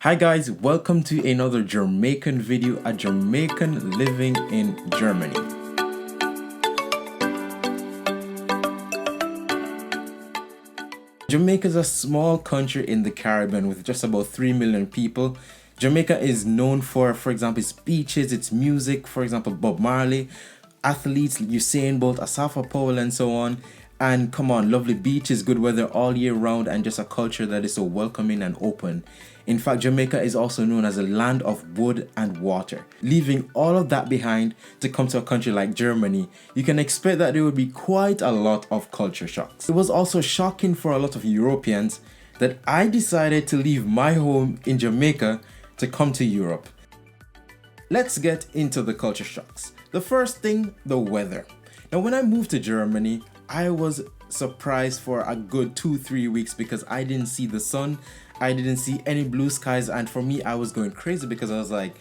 Hi guys, welcome to another Jamaican video, a Jamaican living in Germany. Jamaica is a small country in the Caribbean with just about 3 million people. Jamaica is known for example, its beaches, its music, for example, Bob Marley, athletes, Usain Bolt, Asafa Powell, and so on. And come on, lovely beaches, good weather all year round, and just a culture that is so welcoming and open. In fact, Jamaica is also known as a land of wood and water. Leaving all of that behind to come to a country like Germany, you can expect that there would be quite a lot of culture shocks. It was also shocking for a lot of Europeans that I decided to leave my home in Jamaica to come to Europe. Let's get into the culture shocks. The first thing, the weather. Now, when I moved to Germany, I was surprised for a good 2-3 weeks because I didn't see the sun, I didn't see any blue skies, and for me I was going crazy because I was like,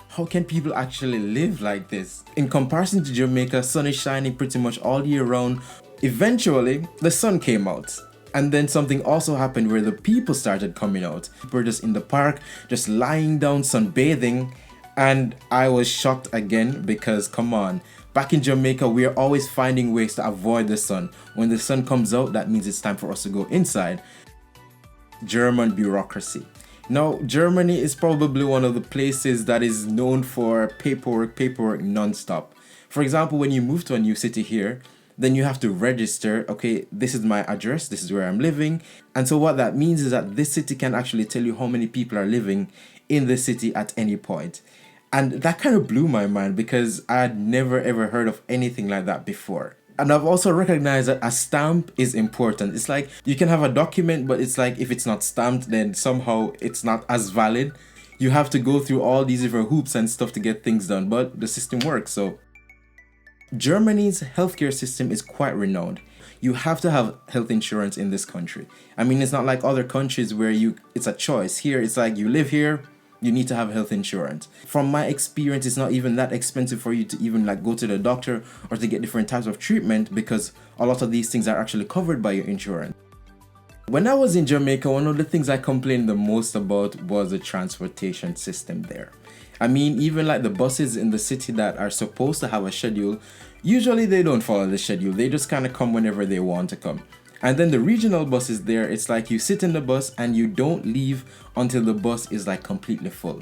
how can people actually live like this? In comparison to Jamaica, sun is shining pretty much all year round. Eventually, the sun came out. And then something also happened where the people started coming out. People were just in the park, just lying down, sunbathing. And I was shocked again because, come on, back in Jamaica, we are always finding ways to avoid the sun. When the sun comes out, that means it's time for us to go inside. German bureaucracy. Now, Germany is probably one of the places that is known for paperwork non-stop. For example, when you move to a new city here, then you have to register, okay, this is my address, this is where I'm living. And so what that means is that this city can actually tell you how many people are living in the city at any point. And that kind of blew my mind because I had never ever heard of anything like that before. And I've also recognized that a stamp is important. It's like you can have a document, but it's like if it's not stamped, then somehow it's not as valid. You have to go through all these different hoops and stuff to get things done, but the system works. So Germany's healthcare system is quite renowned. You have to have health insurance in this country. I mean, it's not like other countries where it's a choice. Here, it's like you live here, you need to have health insurance. From my experience, it's not even that expensive for you to even like go to the doctor or to get different types of treatment because a lot of these things are actually covered by your insurance. When I was in Jamaica, one of the things I complained the most about was the transportation system there. I mean, even like the buses in the city that are supposed to have a schedule, usually they don't follow the schedule. They just kind of come whenever they want to come. And then the regional buses there, it's like you sit in the bus and you don't leave until the bus is like completely full.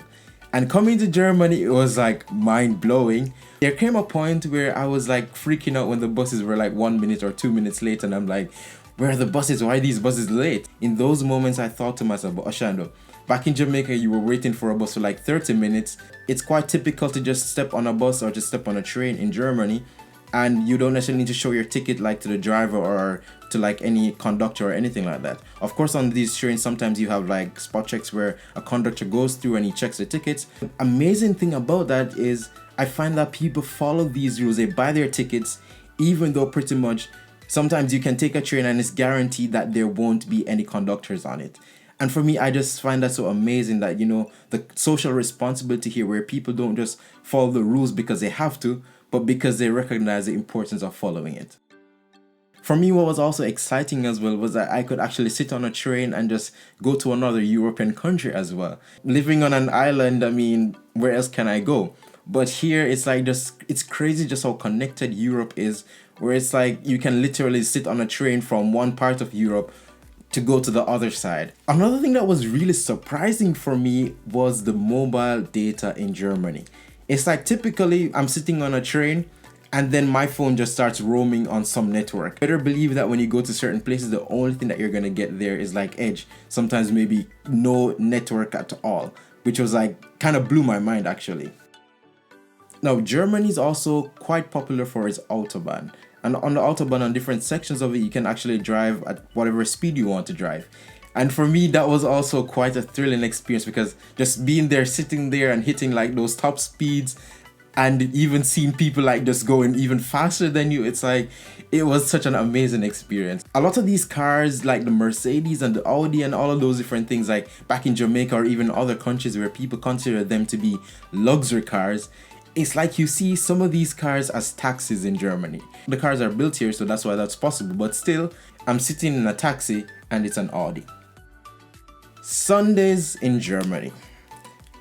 And coming to Germany, it was like mind-blowing. There came a point where I was like freaking out when the buses were like 1 minute or 2 minutes late, and I'm like, where are the buses? Why are these buses late? In those moments, I thought to myself, Oshando, back in Jamaica, you were waiting for a bus for like 30 minutes. It's quite typical to just step on a bus or just step on a train in Germany, and you don't necessarily need to show your ticket like to the driver or to like any conductor or anything like that. Of course, on these trains, sometimes you have like spot checks where a conductor goes through and he checks the tickets. Amazing thing about that is I find that people follow these rules. They buy their tickets, even though pretty much sometimes you can take a train and it's guaranteed that there won't be any conductors on it. And for me, I just find that so amazing that, you know, the social responsibility here where people don't just follow the rules because they have to, but because they recognize the importance of following it. For me, what was also exciting as well was that I could actually sit on a train and just go to another European country as well. Living on an island, I mean, where else can I go? But here, it's like it's crazy just how connected Europe is, where it's like you can literally sit on a train from one part of Europe to go to the other side. Another thing that was really surprising for me was the mobile data in Germany. It's like typically I'm sitting on a train and then my phone just starts roaming on some network. Better believe that when you go to certain places, the only thing that you're gonna get there is like edge. Sometimes maybe no network at all, which was like kind of blew my mind actually. Now, Germany is also quite popular for its Autobahn. And on the Autobahn, on different sections of it, you can actually drive at whatever speed you want to drive. And for me, that was also quite a thrilling experience because just being there, sitting there and hitting like those top speeds and even seeing people like just going even faster than you, it's like, it was such an amazing experience. A lot of these cars like the Mercedes and the Audi and all of those different things, like back in Jamaica or even other countries where people consider them to be luxury cars, it's like you see some of these cars as taxis in Germany. The cars are built here, so that's why that's possible, but still, I'm sitting in a taxi and it's an Audi. Sundays in Germany.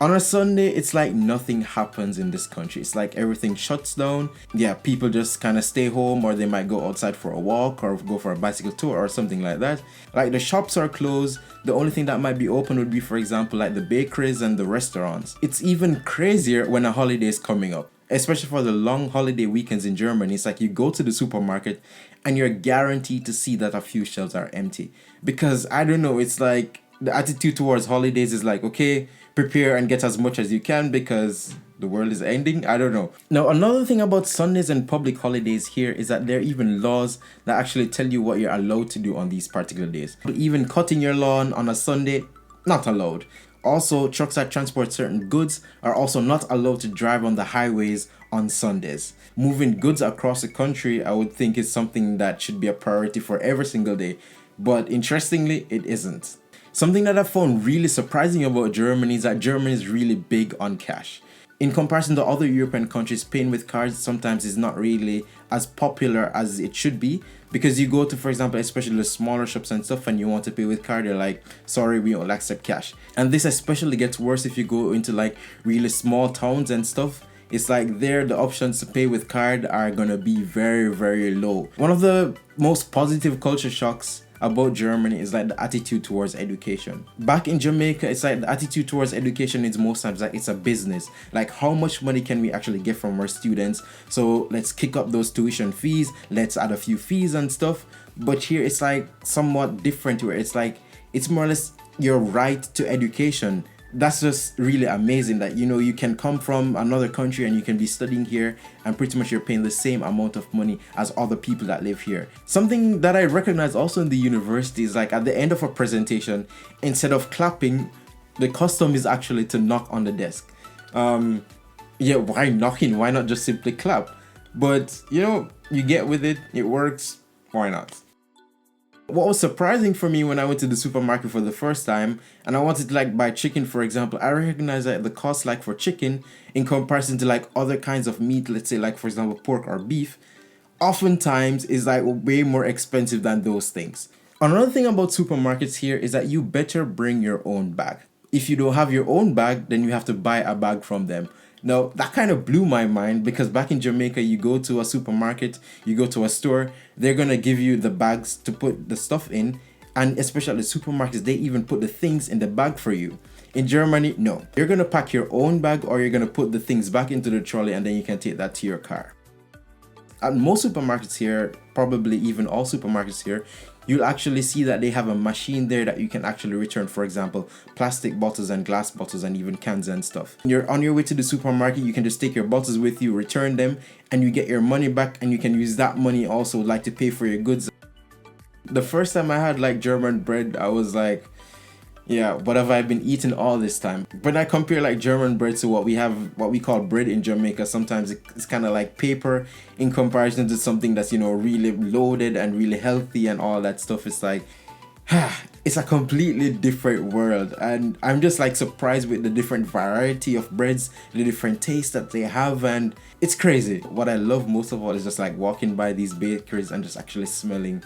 On a Sunday, it's like nothing happens in this country. It's like everything shuts down. Yeah, people just kind of stay home, or they might go outside for a walk or go for a bicycle tour or something like that. Like the shops are closed. The only thing that might be open would be, for example, like the bakeries and the restaurants. It's even crazier when a holiday is coming up, especially for the long holiday weekends in Germany. It's like you go to the supermarket and you're guaranteed to see that a few shelves are empty. Because I don't know, it's like the attitude towards holidays is like, okay, prepare and get as much as you can because the world is ending. I don't know. Now, another thing about Sundays and public holidays here is that there are even laws that actually tell you what you're allowed to do on these particular days. Even cutting your lawn on a Sunday, not allowed. Also, trucks that transport certain goods are also not allowed to drive on the highways on Sundays. Moving goods across the country, I would think, is something that should be a priority for every single day. But interestingly, it isn't. Something that I found really surprising about Germany is that Germany is really big on cash. In comparison to other European countries, paying with cards sometimes is not really as popular as it should be, because you go to, for example, especially the smaller shops and stuff, and you want to pay with card, they're like, sorry, we don't accept cash. And this especially gets worse if you go into like really small towns and stuff. It's like there, the options to pay with card are gonna be very, very low. One of the most positive culture shocks about Germany is like the attitude towards education. Back in Jamaica, it's like the attitude towards education is most times like it's a business. Like, how much money can we actually get from our students? So let's kick up those tuition fees, let's add a few fees and stuff. But here it's like somewhat different, where it's like it's more or less your right to education. That's just really amazing that, you know, you can come from another country and you can be studying here and pretty much you're paying the same amount of money as other people that live here. Something that I recognize also in the university is like at the end of a presentation, instead of clapping, the custom is actually to knock on the desk. Yeah, why knocking? Why not just simply clap? But, you know, you get with it, it works, why not? What was surprising for me when I went to the supermarket for the first time and I wanted to like buy chicken, for example, I recognized that the cost like for chicken in comparison to like other kinds of meat, let's say like for example pork or beef, oftentimes is like way more expensive than those things. Another thing about supermarkets here is that you better bring your own bag. If you don't have your own bag, then you have to buy a bag from them. Now, that kind of blew my mind because back in Jamaica, you go to a supermarket, you go to a store, they're going to give you the bags to put the stuff in. And especially at the supermarkets, they even put the things in the bag for you. In Germany, no. You're going to pack your own bag or you're going to put the things back into the trolley and then you can take that to your car. At most supermarkets here, probably even all supermarkets here, you'll actually see that they have a machine there that you can actually return, for example, plastic bottles and glass bottles and even cans and stuff. When you're on your way to the supermarket, you can just take your bottles with you, return them, and you get your money back, and you can use that money also like to pay for your goods. The first time I had like German bread, I was like, yeah, what have I been eating all this time? When I compare like German bread to what we have, what we call bread in Jamaica, sometimes it's kind of like paper in comparison to something that's, you know, really loaded and really healthy and all that stuff. It's like, it's a completely different world. And I'm just like surprised with the different variety of breads, the different tastes that they have. And it's crazy. What I love most of all is just like walking by these bakeries and just actually smelling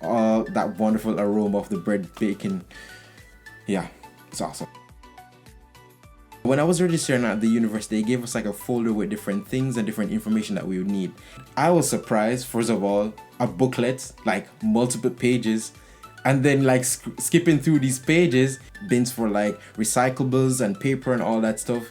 all that wonderful aroma of the bread baking. Yeah, it's awesome. When I was registering at the university, they gave us like a folder with different things and different information that we would need. I was surprised, first of all, a booklet, like multiple pages, and then like skipping through these pages, bins for like recyclables and paper and all that stuff.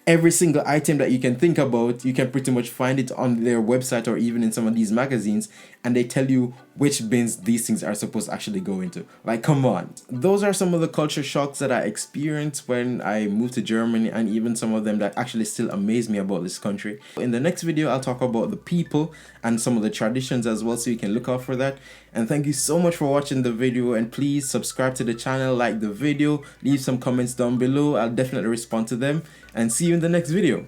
Every single item that you can think about, you can pretty much find it on their website or even in some of these magazines, and they tell you which bins these things are supposed to actually go into. Like, come on. Those are some of the culture shocks that I experienced when I moved to Germany, and even some of them that actually still amaze me about this country. In the next video, I'll talk about the people and some of the traditions as well, so you can look out for that. And thank you so much for watching the video, and please subscribe to the channel, like the video, leave some comments down below. I'll definitely respond to them, and see you in the next video.